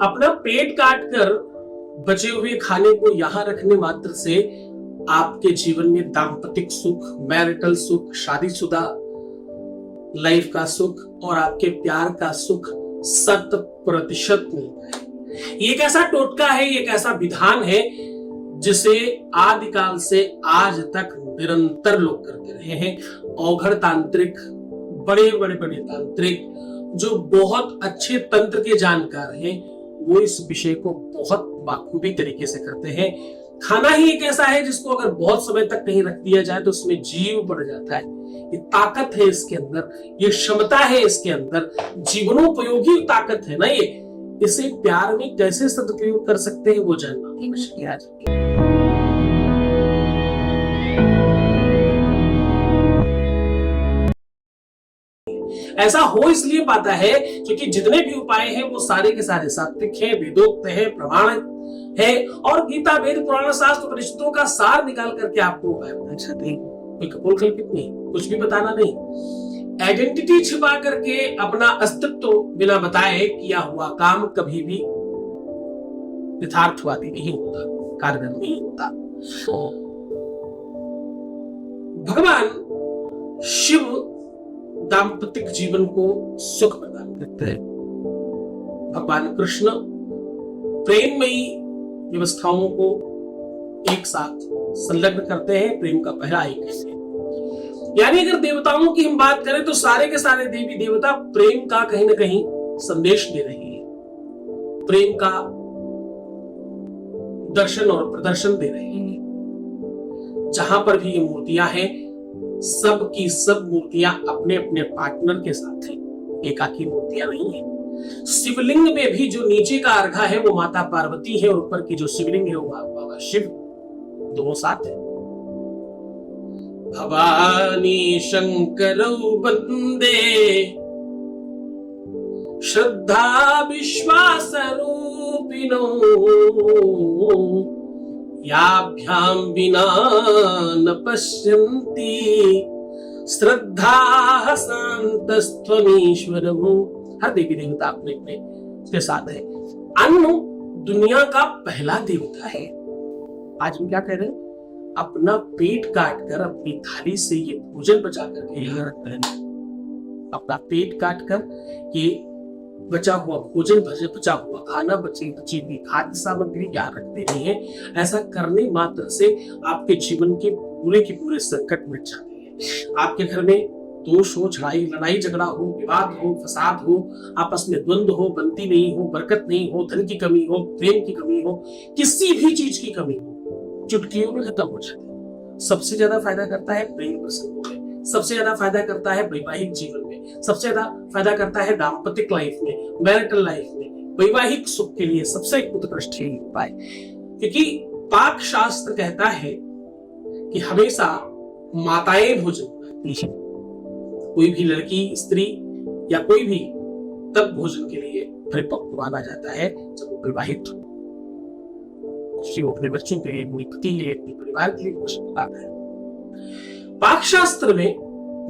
अपना पेट काट कर बचे हुए खाने को यहां रखने मात्र से आपके जीवन में दाम्पतिक सुख, मैरिटल सुख, शादीशुदा लाइफ का सुख और आपके प्यार का सुख 100% मिलता है। ये एक ऐसा टोटका है, ये एक ऐसा विधान है जिसे आदिकाल से आज तक निरंतर लोग करते रहे हैं। औघड़ तांत्रिक, बड़े बड़े बड़े तांत्रिक जो बहुत अच्छे तंत्र के जानकार हैं, वो इस विषय को बहुत बाखूबी तरीके से करते हैं। खाना ही एक ऐसा है जिसको अगर बहुत समय तक कहीं रख दिया जाए तो उसमें जीव बढ़ जाता है। ये ताकत है इसके अंदर, ये क्षमता है इसके अंदर, जीवनोपयोगी ताकत है ना ये। इसे प्यार में कैसे सदुपयोग कर सकते हैं वो जानना मुश्किल है। ऐसा हो इसलिए पाता है क्योंकि जितने भी उपाय हैं वो सारे के सारे सात्विक हैं, वेदोक्त हैं, प्रमाण है और गीता, वेद, पुराण, शास्त्र, उपनिषदों का सार निकाल करके आपको उपाय बताना चाहते हैं। कोई कपोल कल्पित नहीं, कुछ भी बताना नहीं। आइडेंटिटी छिपा करके अपना अस्तित्व बिना बताए किया हुआ काम कभी भी यथार्थवादी नहीं होता, कारगर नहीं होता। भगवान शिव दाम्पतिक जीवन को सुख प्रदान करते हैं। भगवान कृष्ण प्रेममयी व्यवस्थाओं को एक साथ संलग्न करते हैं, प्रेम का पहला एक है। यानी अगर देवताओं की हम बात करें तो सारे के सारे देवी देवता प्रेम का कहीं ना कहीं संदेश दे रहे हैं, प्रेम का दर्शन और प्रदर्शन दे रहे हैं। जहां पर भी ये मूर्तियां हैं, सब की सब मूर्तियां अपने अपने पार्टनर के साथ हैं, एकाकी मूर्तियां नहीं है। शिवलिंग में भी जो नीचे का अर्घा है वो माता पार्वती है और ऊपर की जो शिवलिंग है वो बाबा शिव, दोनों साथ है। भवानी शंकरौ वंदे श्रद्धा विश्वास रूपिणो याभ्याम विना न पश्यन्ति श्रद्धा शान्तस्त्वमीश्वरम्। हर देवी देवता अपने अपने के साथ है। अन्न दुनिया का पहला देवता है। आज हम क्या कह रहे हैं? अपना पेट काट कर अपनी थाली से ये भोजन बचा करके यहाँ रखते हैं। अपना पेट काट कर ये बचा हुआ भोजन, बचा हुआ खाना, बची हुई खाद्य सामग्री यहाँ रखते नहीं है। ऐसा करने मात्र से आपके जीवन के पूरे संकट मिट जाते हैं। आपके घर में दोष हो, लड़ाई झगड़ा हो, विवाद हो, फसाद हो, आपस में द्वंद्व हो, बनती नहीं हो, बरकत नहीं हो, धन की कमी हो, प्रेम की कमी हो, किसी भी चीज की कमी हो, चुटकियों में खत्म हो जाती है। सबसे ज्यादा फायदा करता है प्रेम प्रसंगों में, सबसे ज्यादा फायदा करता है वैवाहिक जीवन में, सबसे ज्यादा फायदा करता है दाम्पतिक लाइफ में, मैरिटल लाइफ में, वैवाहिक सुख के लिए सबसे उत्कृष्ट ही उपाय। क्योंकि पाक शास्त्र कहता है कि हमेशा माताएं भोजन करती हैं। कोई भी लड़की, स्त्री या कोई भी तब भोजन के लिए परिपक्व माना जाता है जब वो विवाहित हो, अपने बच्चों के लिए, अपने पति के लिए, अपने परिवार के लिए भोजन बनाता है। पाक शास्त्र में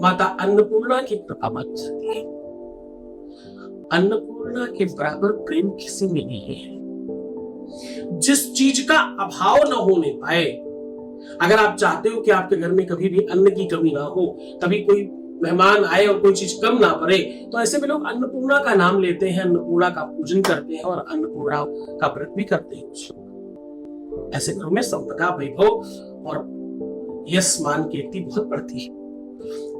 माता अन्नपूर्णा की कृपा मानी जाती है। अन्नपूर्णा के बराबर प्रेम किसी में नहीं है। जिस चीज का अभाव न होने पाए, अगर आप चाहते हो कि आपके घर में कभी भी अन्न की कमी ना हो, कभी कोई मेहमान आए और कोई चीज कम ना पड़े, तो ऐसे में लोग अन्नपूर्णा का नाम लेते हैं, अन्नपूर्णा का पूजन करते हैं और अन्नपूर्णा का व्रत भी करते हैं। ऐसे घरों में संपदा, वैभव और यश मान कीर्ति बहुत बढ़ती है।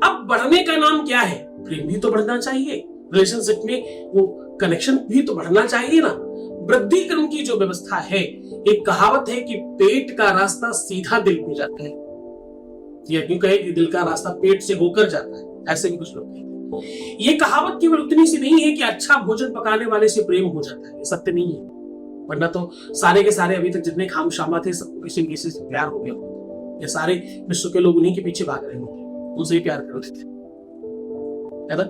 अब बढ़ने का नाम क्या है? प्रेम भी तो बढ़ना चाहिए, रिलेशनशिप में वो कनेक्शन भी तो बढ़ना चाहिए ना। वृद्धि क्रम की जो व्यवस्था है, एक कहावत है कि पेट का रास्ता सीधा दिल में जाता है, या क्यों कहे कि दिल का रास्ता पेट से होकर जाता है, ऐसे भी कुछ लोग कहते हैं। ये कहावत केवल उतनी सी नहीं है कि अच्छा भोजन पकाने वाले से प्रेम हो जाता है, ये सत्य नहीं है। वरना तो सारे के सारे अभी तक जितने खामशामा थे सबको किसी से प्यार हो गया, ये सारे विश्व के लोग उन्हीं के पीछे भाग रहे होते, उनसे ही प्यार करते थे, है ना?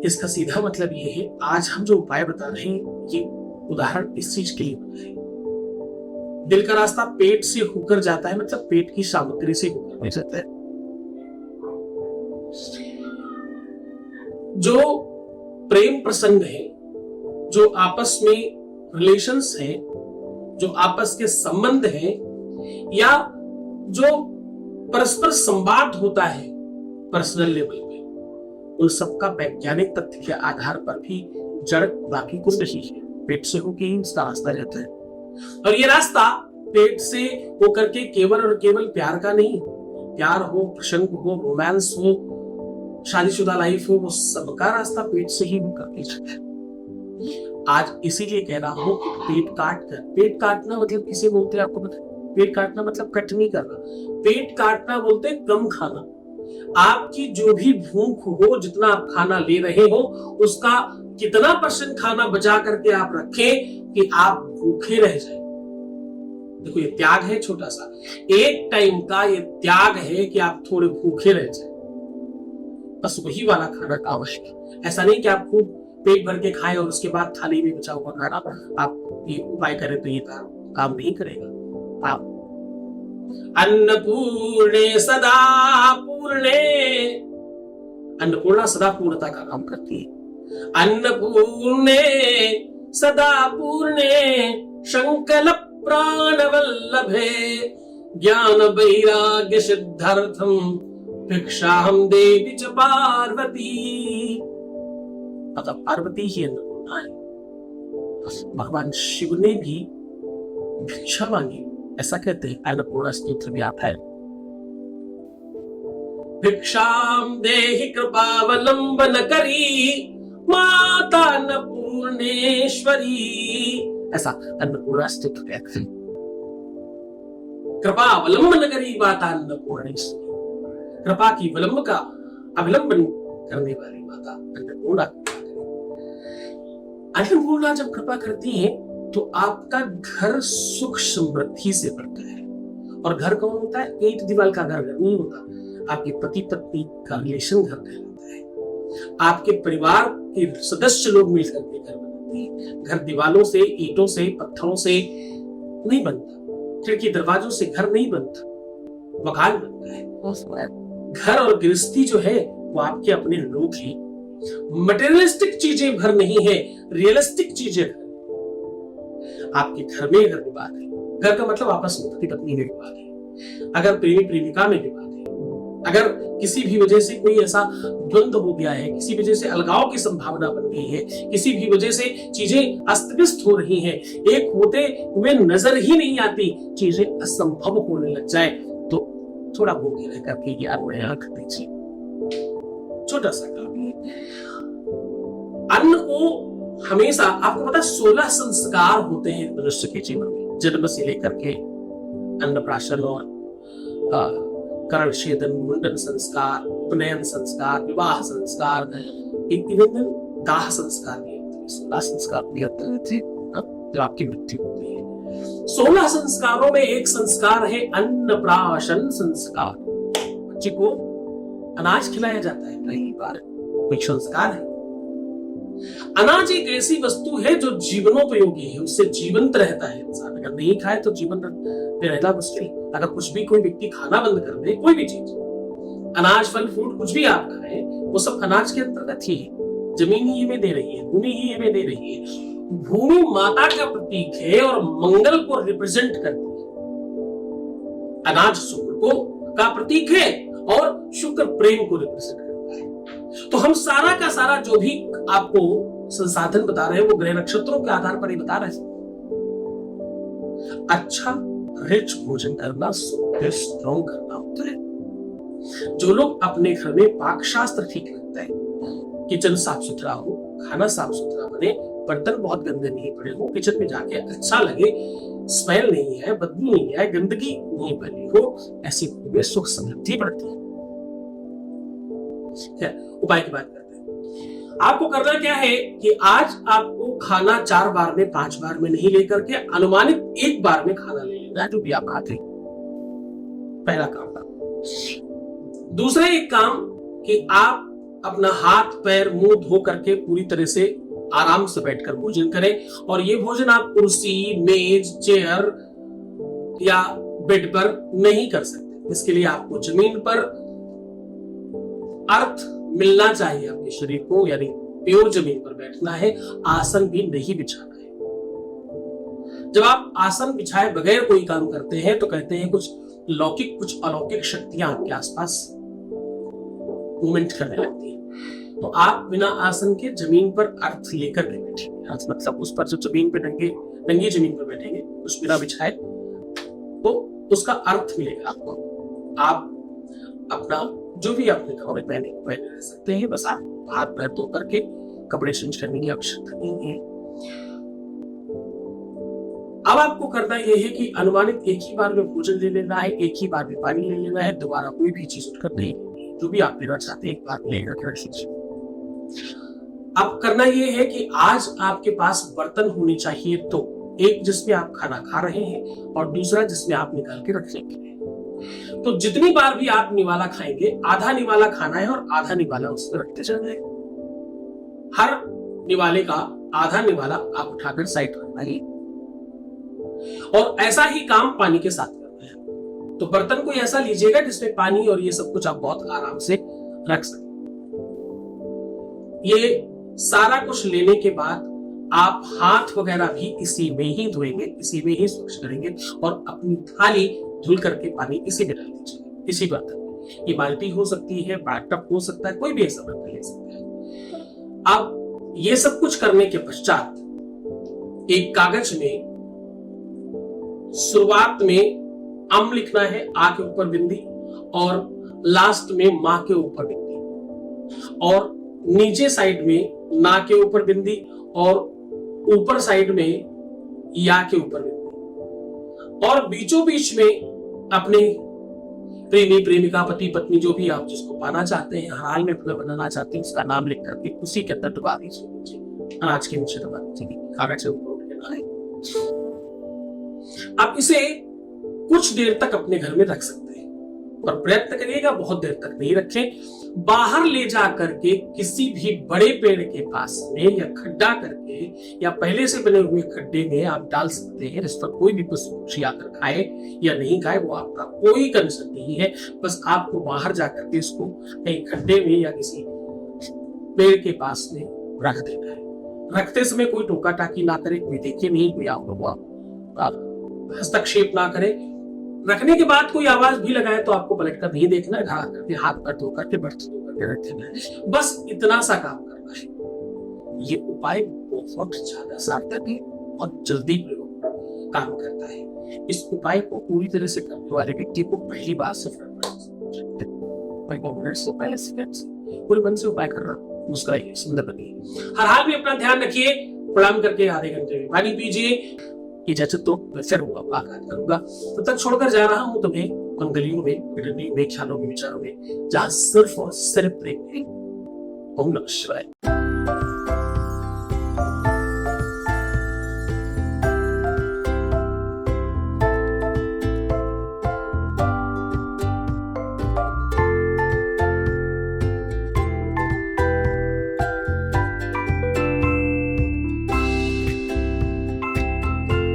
इसका सीधा मतलब ये है, आज हम जो उपाय बता रहे हैं ये उदाहरण इस चीज के लिए बना है। दिल का रास्ता पेट से होकर जाता है, मतलब पेट की सामग्री से होकर जाता है। जो प्रेम प्रसंग है, जो आपस में रिलेशंस है, जो आपस के संबंध है, या जो परस्पर संवाद होता है पर्सनल लेवल पे, उन सबका वैज्ञानिक तथ्य के आधार पर भी जड़ बाकी कुछ नहीं है, पेट से होकर ही इसका रास्ता रहता है। और ये रास्ता पेट से होकर के केवल और केवल प्यार का नहीं, प्यार हो, प्रसंग हो, रोमांस हो, शादीशुदा लाइफ हो, वो सबका रास्ता पेट से ही होकर के। आज इसीलिए कह रहा हूं कि पेट काट कर, पेट काटना मतलब किसे बोलते हैं आपको पता है? पेट काटना मतलब कट नहीं करना, पेट काटना बोलते हैं कम खाना। आपकी जो भी भूख हो, जितना आप खाना ले रहे हो, उसका कितना % खाना बचा करके आप रखें कि आप भूखे रह जाए। देखो ये त्याग है छोटा सा, एक टाइम का ये त्याग है कि आप थोड़े भूखे रह जाए, बस वही वाला खाना काम है। ऐसा नहीं कि आप खूब पेट भर के खाएं और उसके बाद थाली में बचा हुआ खाना आप ये उपाय करें तो ये काम नहीं करेगा। आप अन्नपूर्णे सदा पूर्णे, अन्नपूर्णा सदा पूर्णता का काम करती है। अन्नपूर्णे सदा पूर्णे शंकल प्राण वल्लभे ज्ञान वैराग्य सिद्धार्थम भिक्षाहं देवी च पार्वती। मतलब पार्वती ही अन्नपूर्णा है। भगवान शिव ने भी भिक्षा मांगी, ऐसा कहते हैं अन्नपूर्णा स्तोत्र में आता है। भिक्षाम देहि कृपावलंबन करी माता अन्नपूर्णेश्वरी, ऐसा अन्नपूर्णा स्तोत्र कहते हैं। कृपावलंबन करी माता अन्नपूर्णेश्वरी, कृपा की विलंब का अविलंबन करने वाली माता अन्नपूर्णा। अन्नपूर्णा जब कृपा करती है तो आपका घर सुख समृद्धि से भरता है। और घर कौन होता है? एक दीवार का घर नहीं होता, आपके पति पत्नी का रिलेशन घर कहलाता है। आपके परिवार के सदस्य लोग मिलकर के घर बनाते हैं। घर दीवारों से, ईंटों से, पत्थरों से नहीं बनता, खिड़की दरवाजों से घर नहीं बनता, मकान बनता है। घर और गृहस्थी जो है वो आपके अपने लोग ही, मटेरियलिस्टिक चीजें घर नहीं है, रियलिस्टिक चीजें घर। आपके घर में अगर विवाद है, घर का मतलब आपस में पति पत्नी में विवाद है, अगर प्रेमी प्रेमिका में विवाद है, अगर किसी भी वजह से कोई ऐसा द्वंद्व हो गया है, किसी वजह से अलगाव की संभावना बन गई है, किसी भी वजह से चीजें अस्त व्यस्त हो रही हैं, एक होते हुए नजर ही नहीं आती, चीजें असंभव होने लग जाए, तो थोड़ा भूखे रह करके यार मैं आंख दीजिए, छोटा सा काम। अन्न को हमेशा, आपको पता 16 संस्कार होते हैं मनुष्य के जीवन में, जन्म से लेकर के अन्नप्राशन और कर्ण छेदन, मुंडन संस्कार, उपनयन संस्कार, विवाह संस्कार, दाह संस्कार भी होते हैं, 16 संस्कार भी होते हैं जब आपकी मृत्यु होती है। 16 संस्कारों में एक संस्कार है अन्नप्राशन संस्कार। बच्चे को अनाज खिलाया जाता है, कई बार एक संस्कार है। अनाज एक ऐसी वस्तु है जो जीवनोपयोगी है, उससे जीवंत रहता है इंसान। अगर नहीं खाए तो जीवन में रहना मुश्किल। अगर कुछ भी कोई व्यक्ति खाना बंद कर दे, कोई भी चीज, अनाज, फल, फ्रूट, कुछ भी आप खाएं, वो सब अनाज के अंतर्गत ही है। जमीन ही हमें दे रही है, भूमि ही हमें दे रही है। भूमि माता का प्रतीक है और मंगल को रिप्रेजेंट करती है। अनाज शुक्र को का प्रतीक है और शुक्र प्रेम को रिप्रेजेंट करता है। तो हम सारा का सारा जो भी आपको संसाधन बता रहे हैं वो ग्रह नक्षत्रों के आधार पर ही बता रहे हैं। अच्छा रिच भोजन करना, स्ट्रॉन्ग करना होता है। जो लोग अपने घर में पाक शास्त्र ठीक रखते हैं, किचन साफ सुथरा हो, खाना साफ सुथरा बने, बर्तन बहुत गंदे नहीं पड़े हो, किचन में जाके अच्छा लगे, स्मेल नहीं है, बदबू नहीं है, गंदगी नहीं बनी हो, ऐसी में सुख समृद्धि बढ़ती है। उपाय की बात करते हैं। आपको करना क्या है कि आज आपको खाना 4 बार में, 5 बार में नहीं लेकर के अनुमानित 1 बार में खाना ले लेना है, जो भी आप खाते हैं। पहला काम। दूसरा एक काम कि आप अपना हाथ पैर मुंह धो करके पूरी तरह से आराम से बैठकर भोजन करें। और ये भोजन आप कुर्सी, मेज, चेयर या बेड पर नहीं कर सकते। इसके लिए आपको जमीन पर अर्थ मिलना चाहिए आपके शरीर को, यानी प्योर जमीन पर बैठना है, आसन भी नहीं बिछाना है। जब आप आसन बिछाए बगैर कोई काम करते हैं तो कहते हैं कुछ लौकिक कुछ अलौकिक शक्तियां आपके आसपास मूवमेंट करने लगती है। तो आप बिना आसन के जमीन पर अर्थ लेकर के बैठेंगे, मतलब उस पर जो जमीन पे नंगी जमीन पर बैठेंगे, उस बिना बिछाए, तो उसका अर्थ मिलेगा आपको। आप अपना जो भी आपने कपड़े पहने रह सकते हैं, बस आप हाथ पैर धो करके कपड़े चेंज करने की आवश्यकता नहीं है। अब आपको करना यह है कि अनुमानित एक ही बार में भोजन ले लेना है, एक ही बार में पानी ले लेना है, दोबारा कोई भी चीज उठकर नहीं लेनी है। जो भी आप लेना चाहते हैं एक बार लेकर कर लीजिए। अब करना यह है कि आज आपके पास बर्तन होने चाहिए, तो एक जिसमें आप खाना खा रहे हैं और दूसरा जिसमें आप निकाल के रख लेंगे। तो जितनी बार भी आप निवाला खाएंगे, आधा निवाला खाना है और आधा निवाला उसमें रखते चले। हर निवाले का आधा निवाला आप उठाकर साइड रखना है और ऐसा ही काम पानी के साथ करना है। तो बर्तन कोई ऐसा लीजिएगा जिसमें पानी और ये सब कुछ आप बहुत आराम से रख सकें। ये सारा कुछ लेने के बाद आप हाथ वगैरह भी इसी में ही धोएंगे, इसी में ही स्वच्छ करेंगे और अपनी थाली धुल करके पानी इसी में डाल दीजिए, इसी बर्तन में। ये बाल्टी हो सकती है, बाथटब हो सकता है, कोई भी ऐसा बर्तन ले सकते हैं। अब ये सब कुछ करने के पश्चात एक कागज में शुरुआत में अम लिखना है, आ के ऊपर बिंदी, और लास्ट में मां के ऊपर बिंदी, और नीचे साइड में ना के ऊपर बिंदी और ऊपर साइड में या के ऊपर बिंदी, और बीचों बीच में अपने प्रेमी प्रेमिका पति पत्नी जो भी आप जिसको पाना चाहते हैं, हाल में बनाना चाहते हैं, उसका नाम लिख करके उसी के अंदर दबा दीजिए, अनाज के नीचे दबा दीजिए, कागज से ऊपर उठ लेना है। आप इसे कुछ देर तक अपने घर में रख सकते हैं, पर प्रयत्न करिएगा बहुत देर तक नहीं रखें। बाहर ले जा करके किसी भी बड़े पेड़ के पास में या खड्डा करके या पहले से बने हुए खड्डे में आप डाल सकते हैं। इस पर कोई भी पशु पक्षी आकर खाए या नहीं खाए वो आपका कोई कंसर्न नहीं है। बस आपको बाहर जाकर के इसको कहीं खड्डे में या किसी पेड़ के पास में रख देना है। रखते समय कोई टोका टाकी ना करे, कोई देखे नहीं, कोई आप हस्तक्षेप ना करे। रखने के बाद कोई आवाज भी लगाए तो आपको पलट कर नहीं देखना है, करके हाथ पर धो करके बर्तन धो करके रख देना है। बस इतना सा काम करना है। ये उपाय बहुत ज्यादा सार्थक है और जल्दी प्रयोग काम करता है। इस उपाय को पूरी तरह से करने वाले व्यक्ति को पहली बार से पूरे मन से उपाय करना मुस्कुराइए, सुंदर बनिए। हर हाल में अपना ध्यान रखिए। प्रणाम करके आधे घंटे में पानी पीजिए। इजाजत तो फिर होगा, करूंगा। तब तक छोड़कर जा रहा हूं तुम्हें उन गलियों में, ख्यालों में, विचारों में, जहां सिर्फ और सिर्फ प्रेम है। ओम नमः शिवाय।